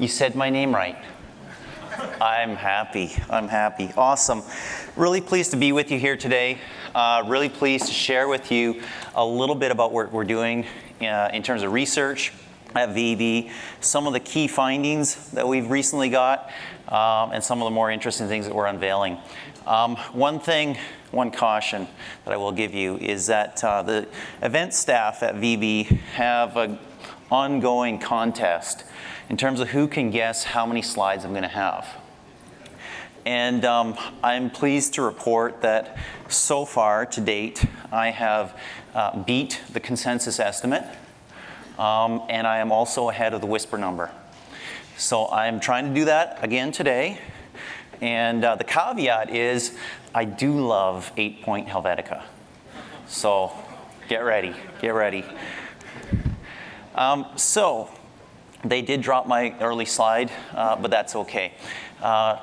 You said my name right. I'm happy. I'm happy. Awesome. Really pleased to be with you here today. Really pleased to share with you a little bit about what we're doing in terms of research at VB, some of the key findings that we've recently got, and some of the more interesting things that we're unveiling. One caution that I will give you is that the event staff at VB have an ongoing contest in terms of who can guess how many slides I'm going to have. And I'm pleased to report that so far to date, I have beat the consensus estimate, and I am also ahead of the whisper number. So I'm trying to do that again today. And the caveat is, I do love 8-point Helvetica. So get ready, get ready. So they did drop my early slide, but that's okay. I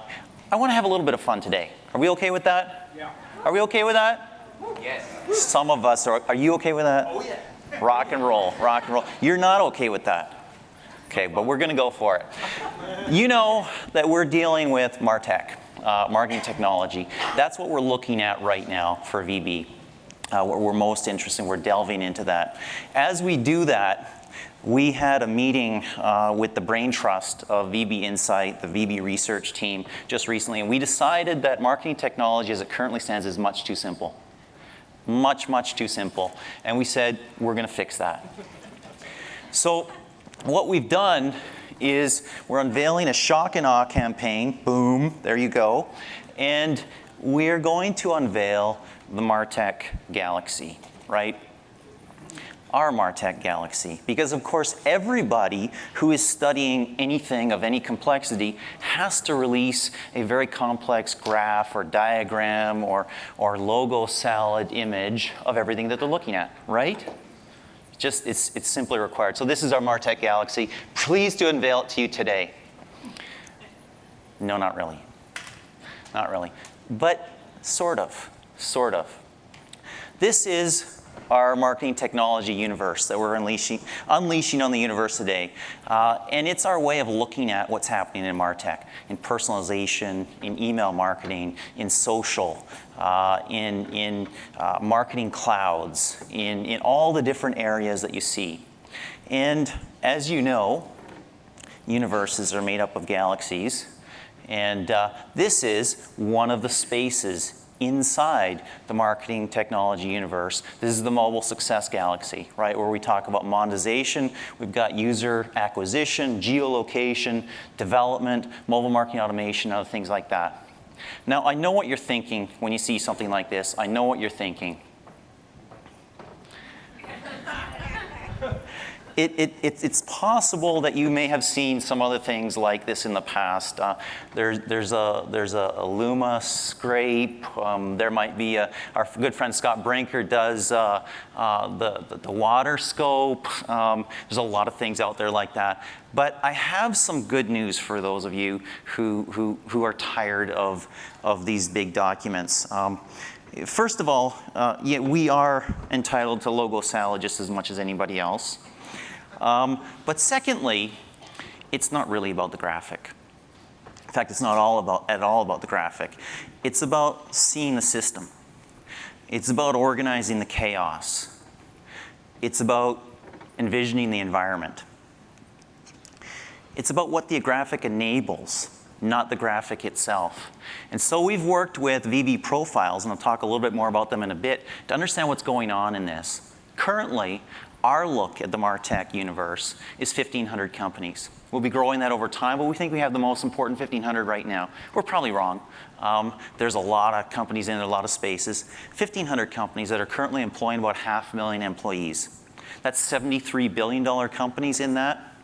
want to have a little bit of fun today. Are we okay with that? Yeah. Are we okay with that? Yes. Some of us are. Are you okay with that? Oh, yeah. Rock and roll, rock and roll. You're not okay with that. Okay, but we're going to go for it. You know that we're dealing with MarTech, marketing technology. That's what we're looking at right now for VB. What we're most interested in, we're delving into that. As we do that, we had a meeting with the brain trust of VB Insight, the VB research team, just recently, and we decided that marketing technology as it currently stands is much too simple. Much, much too simple. And we said, we're going to fix that. So what we've done is we're unveiling a shock and awe campaign. Boom, there you go. And we're going to unveil the MarTech Galaxy, right? Our MarTech Galaxy. Because of course, everybody who is studying anything of any complexity has to release a very complex graph or diagram or logo salad image of everything that they're looking at, right? Just, it's simply required. So this is our MarTech Galaxy. Pleased to unveil it to you today. No, not really. Not really. But sort of. Sort of. This is our marketing technology universe that we're unleashing on the universe today. And it's our way of looking at what's happening in MarTech, in personalization, in email marketing, in social, in marketing clouds, in all the different areas that you see. And as you know, universes are made up of galaxies. And this is one of the spaces inside the marketing technology universe. This is the mobile success galaxy, right, where we talk about monetization. We've got user acquisition, geolocation, development, mobile marketing automation, other things like that. Now, I know what you're thinking when you see something like this. I know what you're thinking. It's possible that you may have seen some other things like this in the past. There's a Luma scrape. There might be our good friend Scott Brinker does the water scope. There's a lot of things out there like that. But I have some good news for those of you who are tired of these big documents. First of all, yeah, we are entitled to logo salad just as much as anybody else. But secondly, it's not really about the graphic. In fact, it's not at all about the graphic. It's about seeing the system. It's about organizing the chaos. It's about envisioning the environment. It's about what the graphic enables, not the graphic itself. And so we've worked with VB profiles, and I'll talk a little bit more about them in a bit, to understand what's going on in this. Currently, our look at the MarTech universe is 1,500 companies. We'll be growing that over time, but we think we have the most important 1,500 right now. We're probably wrong. There's a lot of companies in there, a lot of spaces. 1,500 companies that are currently employing about 500,000 employees. That's $73 billion companies in that,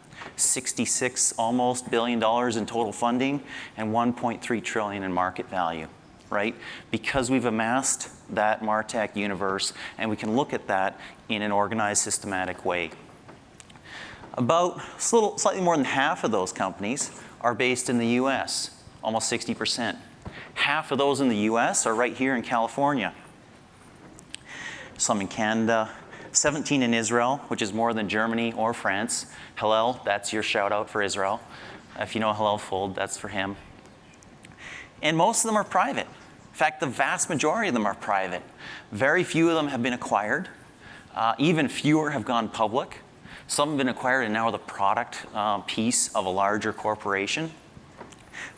almost $66 billion in total funding, and $1.3 trillion in market value, right? Because we've amassed that MarTech universe, and we can look at that in an organized, systematic way. About slightly more than half of those companies are based in the US, almost 60%. Half of those in the US are right here in California. Some in Canada, 17 in Israel, which is more than Germany or France. Hillel, that's your shout out for Israel. If you know Hello Fold, that's for him. And most of them are private. In fact, the vast majority of them are private. Very few of them have been acquired. Even fewer have gone public. Some have been acquired and now are the product piece of a larger corporation.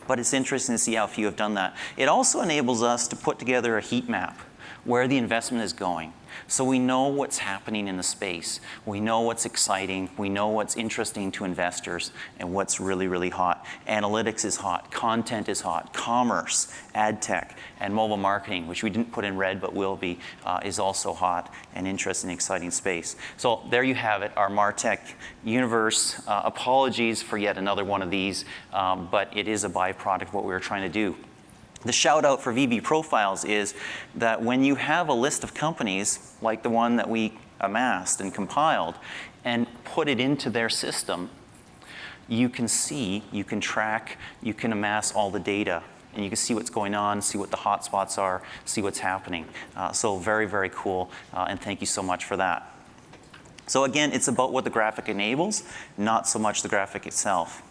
But it's interesting to see how few have done that. It also enables us to put together a heat map where the investment is going. So we know what's happening in the space. We know what's exciting. We know what's interesting to investors and what's really, really hot. Analytics is hot. Content is hot. Commerce, ad tech, and mobile marketing, which we didn't put in red but will be, is also hot and interesting, exciting space. So there you have it, our MarTech universe. Apologies for yet another one of these, but it is a byproduct of what we were trying to do. The shout out for VB Profiles is that when you have a list of companies like the one that we amassed and compiled and put it into their system, you can see, you can track, you can amass all the data, and you can see what's going on, see what the hot spots are, see what's happening. So very, very cool, and thank you so much for that. So again, it's about what the graphic enables, not so much the graphic itself.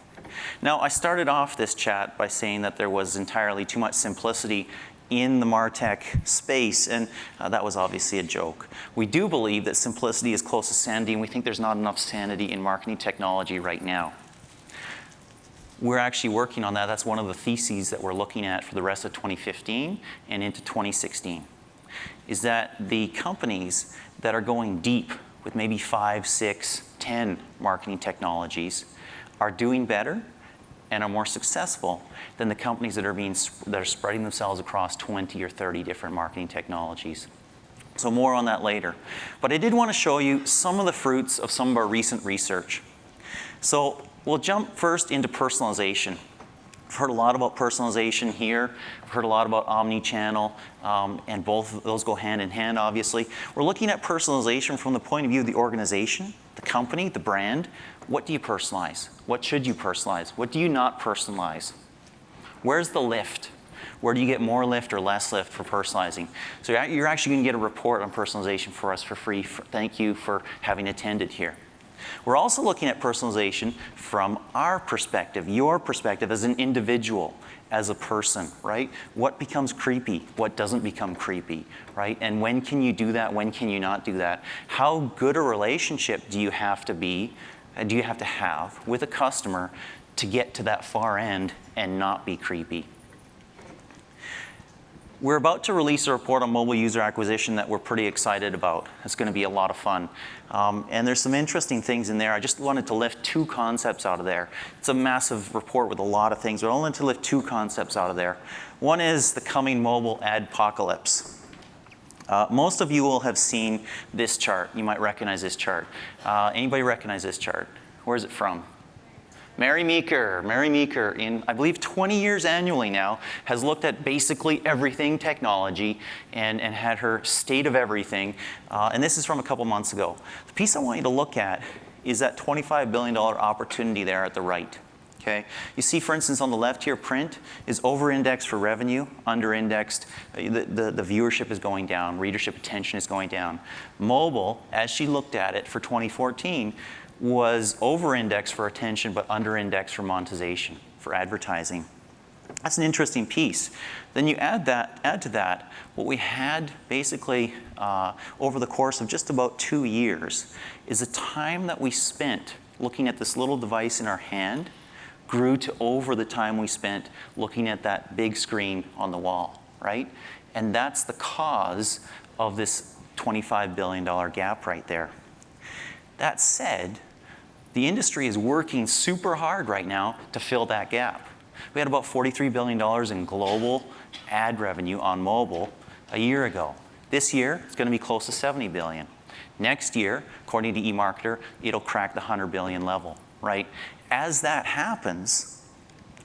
Now, I started off this chat by saying that there was entirely too much simplicity in the MarTech space, and that was obviously a joke. We do believe that simplicity is close to sanity, and we think there's not enough sanity in marketing technology right now. We're actually working on that. That's one of the theses that we're looking at for the rest of 2015 and into 2016, is that the companies that are going deep with maybe 5, 6, 10 marketing technologies are doing better and are more successful than the companies that are spreading themselves across 20 or 30 different marketing technologies. So more on that later. But I did want to show you some of the fruits of some of our recent research. So we'll jump first into personalization. We've heard a lot about personalization here. We've heard a lot about omni-channel, and both of those go hand in hand, obviously. We're looking at personalization from the point of view of the organization, the company, the brand. What do you personalize? What should you personalize? What do you not personalize? Where's the lift? Where do you get more lift or less lift for personalizing? So you're actually going to get a report on personalization for us for free. Thank you for having attended here. We're also looking at personalization from our perspective, your perspective as an individual, as a person, right? What becomes creepy? What doesn't become creepy, right? And when can you do that? When can you not do that? How good a relationship do you have to be, do you have to have with a customer to get to that far end and not be creepy? We're about to release a report on mobile user acquisition that we're pretty excited about. It's going to be a lot of fun. And there's some interesting things in there. I just wanted to lift 2 concepts out of there. It's a massive report with a lot of things, but I wanted to lift 2 concepts out of there. One is the coming mobile adpocalypse. Most of you will have seen this chart. You might recognize this chart. Anybody recognize this chart? Where is it from? Mary Meeker, in I believe 20 years annually now, has looked at basically everything technology and had her state of everything. And this is from a couple months ago. The piece I want you to look at is that $25 billion opportunity there at the right. Okay? You see, for instance, on the left here, print is over-indexed for revenue, under-indexed. The viewership is going down, readership attention is going down. Mobile, as she looked at it for 2014, was over-indexed for attention, but under-indexed for monetization, for advertising. That's an interesting piece. Then you add to that what we had basically over the course of just about 2 years is the time that we spent looking at this little device in our hand grew to over the time we spent looking at that big screen on the wall, right? And that's the cause of this $25 billion gap right there. That said, the industry is working super hard right now to fill that gap. We had about $43 billion in global ad revenue on mobile a year ago. This year, it's going to be close to $70 billion. Next year, according to eMarketer, it'll crack the $100 billion level, right? As that happens,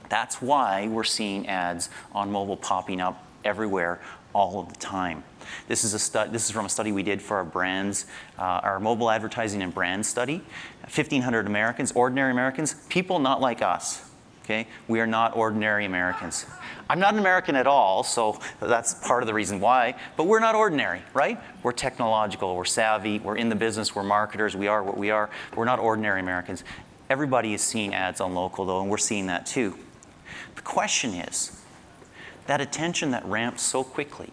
that's why we're seeing ads on mobile popping up everywhere all of the time. This is from a study we did for our brands, our mobile advertising and brand study. 1,500 Americans, ordinary Americans, people not like us. Okay, we are not ordinary Americans. I'm not an American at all, so that's part of the reason why. But we're not ordinary, right? We're technological, we're savvy, we're in the business, we're marketers, we are what we are. We're not ordinary Americans. Everybody is seeing ads on local though, and we're seeing that too. The question is, that attention that ramped so quickly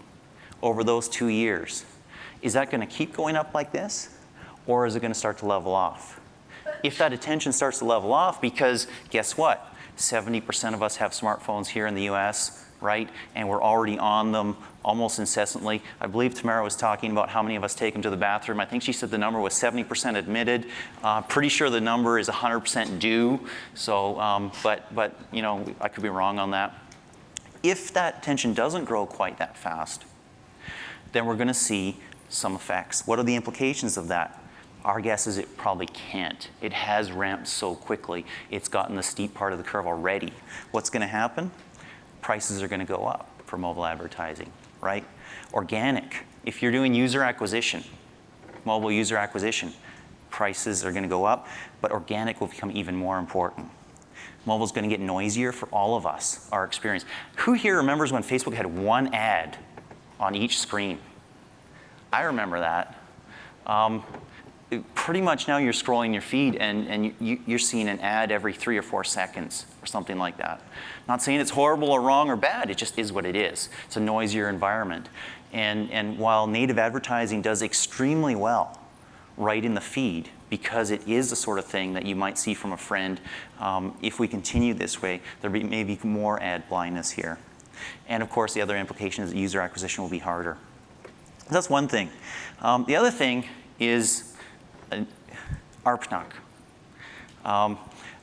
over those 2 years, is that going to keep going up like this, or is it going to start to level off? If that attention starts to level off, because guess what? 70% of us have smartphones here in the US, right? And we're already on them almost incessantly. I believe Tamara was talking about how many of us take them to the bathroom. I think she said the number was 70% admitted. Pretty sure the number is 100% due. So, but you know, I could be wrong on that. If that attention doesn't grow quite that fast, then we're going to see some effects. What are the implications of that? Our guess is it probably can't. It has ramped so quickly. It's gotten the steep part of the curve already. What's going to happen? Prices are going to go up for mobile advertising, right? Organic. If you're doing user acquisition, mobile user acquisition, prices are going to go up, but organic will become even more important. Mobile's going to get noisier for all of us, our experience. Who here remembers when Facebook had one ad on each screen? I remember that. Pretty much now you're scrolling your feed and you're seeing an ad every 3 or 4 seconds or something like that. Not saying it's horrible or wrong or bad, it just is what it is. It's a noisier environment. And while native advertising does extremely well right in the feed, because it is the sort of thing that you might see from a friend, if we continue this way, there may be more ad blindness here. And of course, the other implication is that user acquisition will be harder. That's one thing. The other thing is ARPNUC.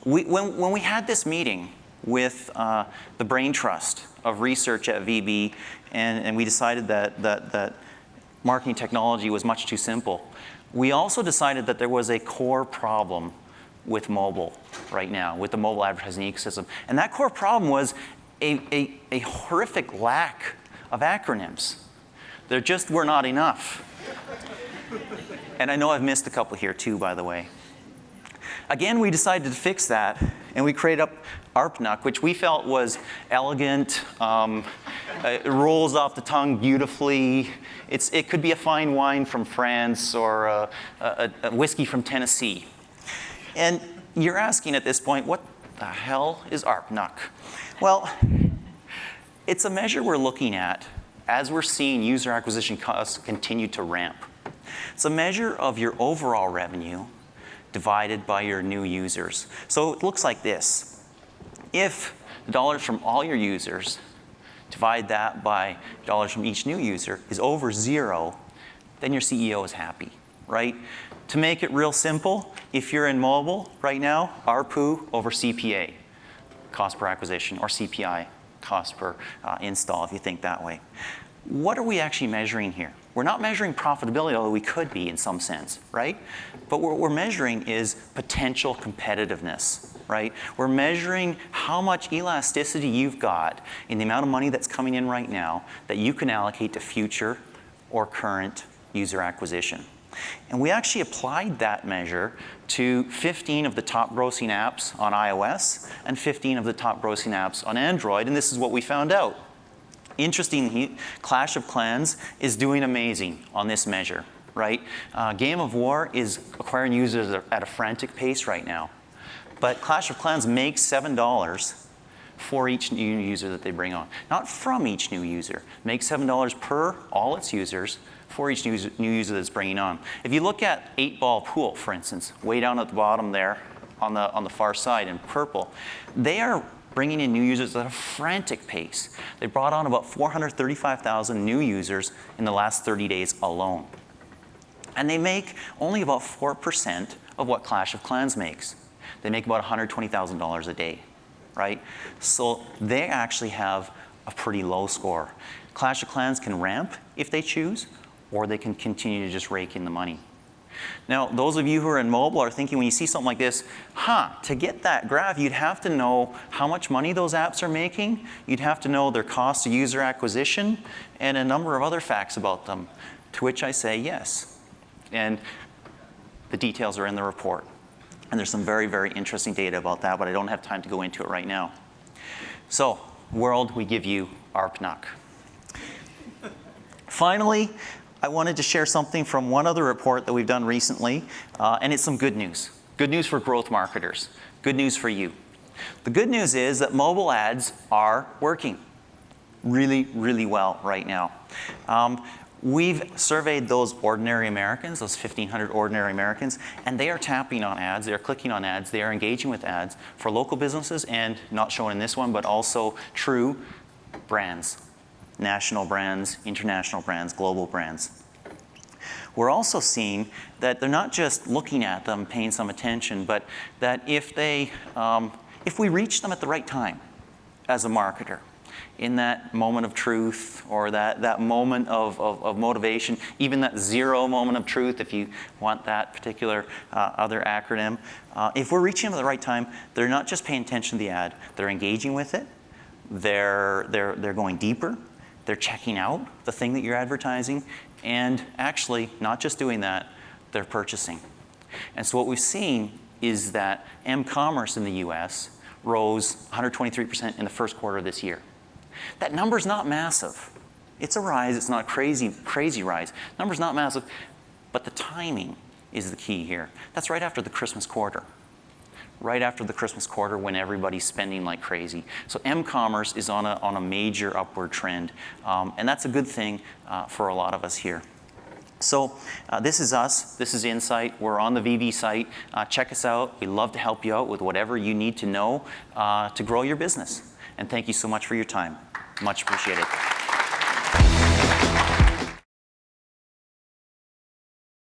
When we had this meeting with the Brain Trust of research at VB, and we decided that marketing technology was much too simple, we also decided that there was a core problem with mobile right now, with the mobile advertising ecosystem. And that core problem was a horrific lack of acronyms. There just were not enough. And I know I've missed a couple here too, by the way. Again, we decided to fix that, and we created up ARPNUC, which we felt was elegant, it rolls off the tongue beautifully. It could be a fine wine from France or a whiskey from Tennessee. And you're asking at this point, what the hell is ARPNUC? Well, it's a measure we're looking at as we're seeing user acquisition costs continue to ramp. It's a measure of your overall revenue divided by your new users. So it looks like this. If the dollars from all your users, divide that by dollars from each new user, is over 0, then your CEO is happy, right? To make it real simple, if you're in mobile right now, ARPU over CPA, cost per acquisition, or CPI, cost per install, if you think that way. What are we actually measuring here? We're not measuring profitability, although we could be in some sense, right? But what we're measuring is potential competitiveness, right? We're measuring how much elasticity you've got in the amount of money that's coming in right now that you can allocate to future or current user acquisition. And we actually applied that measure to 15 of the top grossing apps on iOS and 15 of the top grossing apps on Android, and this is what we found out. Interestingly, Clash of Clans is doing amazing on this measure, right? Game of War is acquiring users at a frantic pace right now. But Clash of Clans makes $7 for each new user that they bring on. Not from each new user. Makes $7 per all its users for each new user that's bringing on. If you look at 8-Ball Pool, for instance, way down at the bottom there on the far side in purple, they are bringing in new users at a frantic pace. They brought on about 435,000 new users in the last 30 days alone. And they make only about 4% of what Clash of Clans makes. They make about $120,000 a day, right? So they actually have a pretty low score. Clash of Clans can ramp if they choose, or they can continue to just rake in the money. Now, those of you who are in mobile are thinking when you see something like this, to get that graph, you'd have to know how much money those apps are making. You'd have to know their cost of user acquisition and a number of other facts about them, to which I say yes. And the details are in the report. And there's some very, very interesting data about that, but I don't have time to go into it right now. So, world, we give you ARPNUC. Finally, I wanted to share something from one other report that we've done recently, and it's some good news. Good news for growth marketers. Good news for you. The good news is that mobile ads are working really, really well right now. We've surveyed those ordinary Americans, those 1,500 ordinary Americans, and they are tapping on ads, they are clicking on ads, they are engaging with ads for local businesses and, not shown in this one, but also true brands, national brands, international brands, global brands. We're also seeing that they're not just looking at them, paying some attention, but that if we reach them at the right time as a marketer, in that moment of truth or that moment of motivation, even that zero moment of truth, if you want that particular other acronym, if we're reaching them at the right time, they're not just paying attention to the ad, they're engaging with it, they're going deeper, they're checking out the thing that you're advertising, and actually, not just doing that, they're purchasing. And so what we've seen is that m-commerce in the US rose 123% in the first quarter of this year. That number's not massive. It's a rise, it's not a crazy rise. Number's not massive, but the timing is the key here. That's right after the Christmas quarter. Right after the Christmas quarter when everybody's spending like crazy. So m-commerce is on a major upward trend, and that's a good thing for a lot of us here. So this is us, this is Insight, we're on the VV site. Check us out, we'd love to help you out with whatever you need to know to grow your business. And thank you so much for your time. Much appreciated.